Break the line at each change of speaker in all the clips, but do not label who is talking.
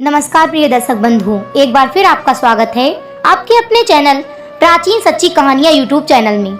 नमस्कार प्रिय दर्शक बंधुओं, एक बार फिर आपका स्वागत है आपके अपने चैनल प्राचीन सच्ची कहानियां यूट्यूब चैनल में।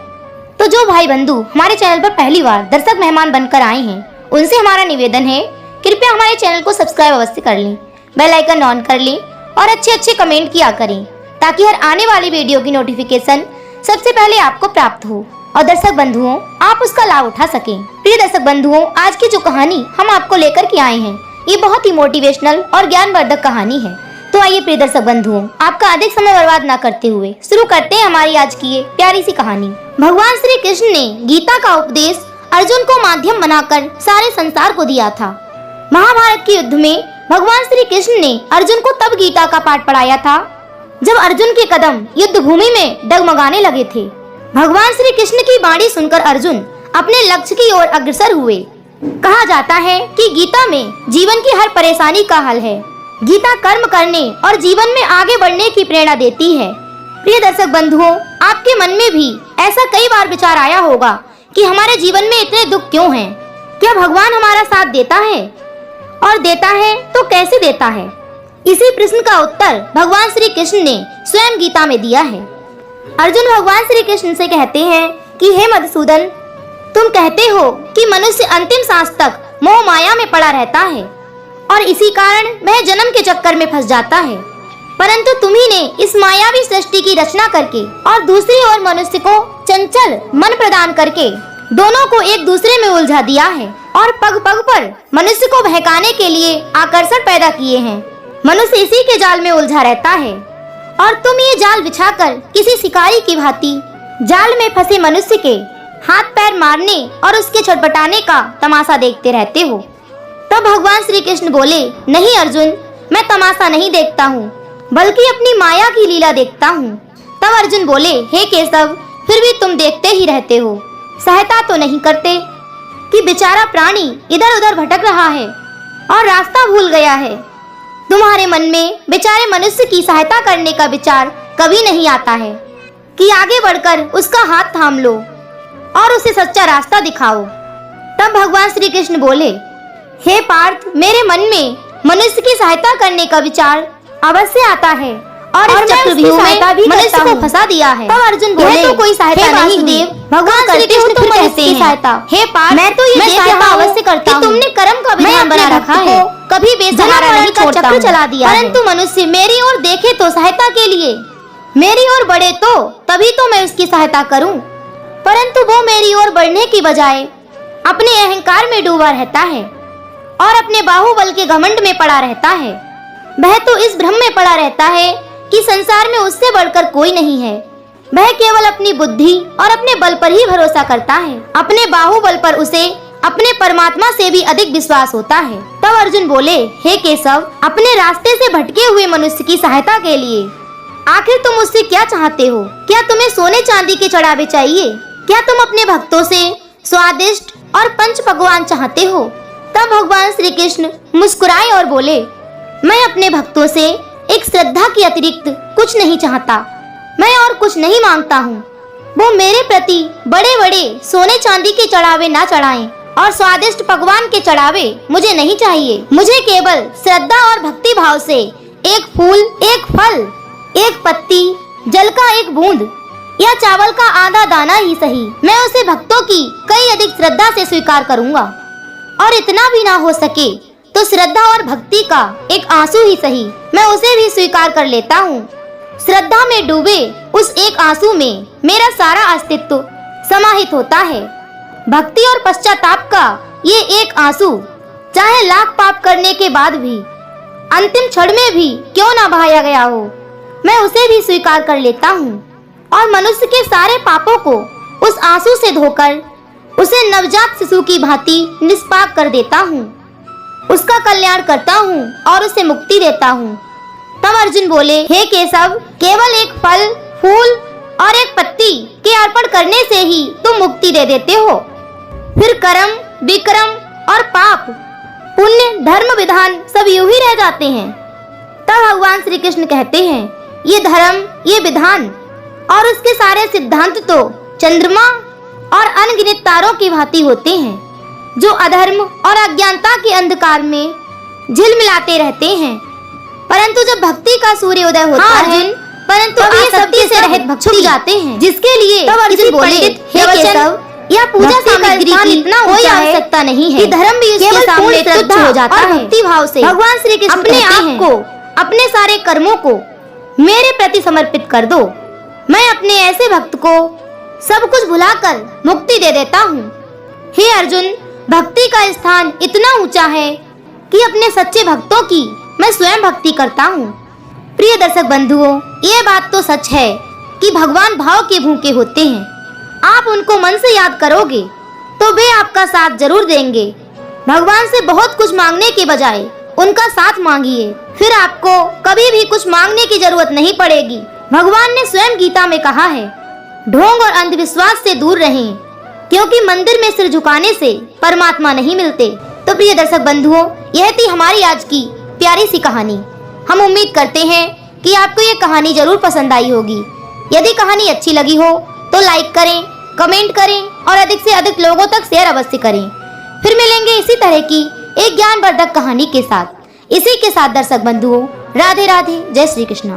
तो जो भाई बंधु हमारे चैनल पर पहली बार दर्शक मेहमान बनकर आए हैं, उनसे हमारा निवेदन है, कृपया हमारे चैनल को सब्सक्राइब अवश्य कर लें, बेल आइकन ऑन कर लें और अच्छे कमेंट किया करें ताकि हर आने वाली वीडियो की नोटिफिकेशन सबसे पहले आपको प्राप्त हो और दर्शक बंधुओं आप उसका लाभ उठा सकें। प्रिय दर्शक बंधुओं, आज की जो कहानी हम आपको लेकर के आए हैं, ये बहुत ही मोटिवेशनल और ज्ञानवर्धक कहानी है। तो आइए प्रिय दर्शक बंधुओं, आपका अधिक समय बर्बाद न करते हुए शुरू करते हैं हमारी आज की ये प्यारी सी कहानी। भगवान श्री कृष्ण ने गीता का उपदेश अर्जुन को माध्यम बनाकर सारे संसार को दिया था। महाभारत के युद्ध में भगवान श्री कृष्ण ने अर्जुन को तब गीता का पाठ पढ़ाया था जब अर्जुन के कदम युद्ध भूमि में डगमगाने लगे थे। भगवान श्री कृष्ण की वाणी सुनकर अर्जुन अपने लक्ष्य की ओर अग्रसर हुए। कहा जाता है कि गीता में जीवन की हर परेशानी का हल है। गीता कर्म करने और जीवन में आगे बढ़ने की प्रेरणा देती है। प्रिय दर्शक बंधुओं, आपके मन में भी ऐसा कई बार विचार आया होगा कि हमारे जीवन में इतने दुख क्यों हैं? क्या भगवान हमारा साथ देता है? और देता है तो कैसे देता है? इसी प्रश्न का उत्तर भगवान श्री कृष्ण ने स्वयं गीता में दिया है। अर्जुन भगवान श्री कृष्ण से कहते हैं कि हे मधुसूदन, तुम कहते हो कि मनुष्य अंतिम सांस तक मोह माया में पड़ा रहता है और इसी कारण वह जन्म के चक्कर में फंस जाता है। परंतु तुम्ही ने इस मायावी सृष्टि की रचना करके और दूसरी ओर मनुष्य को चंचल मन प्रदान करके दोनों को एक दूसरे में उलझा दिया है और पग पग पर मनुष्य को बहकाने के लिए आकर्षण पैदा किए हैं। मनुष्य इसी के जाल में उलझा रहता है और तुम ये जाल बिछाकर किसी शिकारी की भांति जाल में फंसे मनुष्य के हाथ पैर मारने और उसके छटपटाने का तमाशा देखते रहते हो। तब भगवान श्री कृष्ण बोले, नहीं अर्जुन, मैं तमाशा नहीं देखता हूँ बल्कि अपनी माया की लीला देखता हूँ। तब अर्जुन बोले, हे केशव, फिर भी तुम देखते ही रहते हो, सहायता तो नहीं करते कि बेचारा प्राणी इधर उधर भटक रहा है और रास्ता भूल गया है। तुम्हारे मन में बेचारे मनुष्य की सहायता करने का विचार कभी नहीं आता है कि आगे बढ़कर उसका हाथ थाम लो और उसे सच्चा रास्ता दिखाओ। तब भगवान श्री कृष्ण बोले, हे पार्थ, मेरे मन में मनुष्य की सहायता करने का विचार अवश्य आता है और इस चक्रव्यूह में मनुष्य को फंसा दिया है। तब अर्जुन बोले, तो कोई सहायता नहीं हुई। भगवान श्री कृष्ण फिर कहते हैं, हे पार्थ, मैं तो ये सहायता अवश्य करता हूँ। तुमने कर्म का विधान बना रखा है, कभी बेसहारा नहीं छोड़ता, चक्र चला दिया। परंतु मनुष्य मेरी ओर देखे तो सहायता के लिए, मेरी ओर बढ़े तो तभी तो मैं उसकी सहायता करूं। परंतु वो मेरी ओर बढ़ने की बजाय अपने अहंकार में डूबा रहता है और अपने बाहुबल के घमंड में पड़ा रहता है। वह तो इस भ्रम में पड़ा रहता है कि संसार में उससे बढ़कर कोई नहीं है। वह केवल अपनी बुद्धि और अपने बल पर ही भरोसा करता है। अपने बाहुबल पर उसे अपने परमात्मा से भी अधिक विश्वास होता है। तब अर्जुन बोले, हे केशव, अपने रास्ते से भटके हुए मनुष्य की सहायता के लिए आखिर तुम उससे क्या चाहते हो? क्या तुम्हें सोने चांदी के चढ़ावे चाहिए? क्या तुम अपने भक्तों से स्वादिष्ट और पंच पकवान चाहते हो? तब भगवान श्री कृष्ण मुस्कुराए और बोले, मैं अपने भक्तों से एक श्रद्धा के अतिरिक्त कुछ नहीं चाहता। मैं और कुछ नहीं मांगता हूँ। वो मेरे प्रति बड़े बड़े सोने चांदी के चढ़ावे ना चढ़ाएं और स्वादिष्ट पकवान के चढ़ावे मुझे नहीं चाहिए। मुझे केवल श्रद्धा और भक्ति भाव से एक फूल, एक फल, एक पत्ती, जल का एक बूंद या चावल का आधा दाना ही सही, मैं उसे भक्तों की कई अधिक श्रद्धा से स्वीकार करूंगा। और इतना भी ना हो सके तो श्रद्धा और भक्ति का एक आंसू ही सही, मैं उसे भी स्वीकार कर लेता हूँ। श्रद्धा में डूबे उस एक आंसू में मेरा सारा अस्तित्व समाहित होता है। भक्ति और पश्चाताप का ये एक आंसू चाहे लाख पाप करने के बाद भी अंतिम क्षण में भी क्यों ना बहाया गया हो, मैं उसे भी स्वीकार कर लेता हूँ और मनुष्य के सारे पापों को उस आंसू से धोकर उसे नवजात शिशु की भांति निष्पाप कर देता हूँ। उसका कल्याण करता हूँ और उसे मुक्ति देता हूँ। तब अर्जुन बोले, हे केशव, केवल एक फल, फूल और एक पत्ती के अर्पण करने से ही तुम मुक्ति दे देते हो। फिर कर्म, विक्रम और पाप, पुण्य, धर्म, विधान सब यूं ही रह जाते हैं। तब भगवान श्री कृष्ण कहते हैं, ये धर्म, ये विधान और उसके सारे सिद्धांत तो चंद्रमा और अनगिनत तारों की भांति होते हैं जो अधर्म और अज्ञानता के अंधकार में झिलमिलाते रहते हैं। परंतु जब भक्ति का सूर्योदय होता है, परंतु आसक्ति से रहित भक्त छुप जाते हैं, जिसके लिए तब अर्जुन बोले, हे केशव, यह पूजा सामग्री की इतना कोई आवश्यकता नहीं है कि धर्म भी उसके सामने तुच्छ हो जाता है। भक्ति भाव से भगवान श्री कृष्ण अपने आप को, अपने सारे कर्मों को मेरे प्रति समर्पित कर दो। मैं अपने ऐसे भक्त को सब कुछ भुलाकर मुक्ति दे देता हूँ। हे अर्जुन, भक्ति का स्थान इतना ऊंचा है कि अपने सच्चे भक्तों की मैं स्वयं भक्ति करता हूँ। प्रिय दर्शक बंधुओं, ये बात तो सच है कि भगवान भाव के भूखे होते हैं। आप उनको मन से याद करोगे तो वे आपका साथ जरूर देंगे। भगवान से बहुत कुछ मांगने के बजाय उनका साथ मांगिए, फिर आपको कभी भी कुछ मांगने की जरूरत नहीं पड़ेगी। भगवान ने स्वयं गीता में कहा है, ढोंग और अंधविश्वास से दूर रहें, क्योंकि मंदिर में सिर झुकाने से परमात्मा नहीं मिलते। तो प्रिय दर्शक बंधुओं, यह थी हमारी आज की प्यारी सी कहानी। हम उम्मीद करते हैं कि आपको ये कहानी जरूर पसंद आई होगी। यदि कहानी अच्छी लगी हो तो लाइक करें, कमेंट करें और अधिक से अधिक लोगों तक शेयर अवश्य करें। फिर मिलेंगे इसी तरह की एक ज्ञानवर्धक कहानी के साथ। इसी के साथ दर्शक बंधुओं, राधे राधे, जय श्री कृष्ण।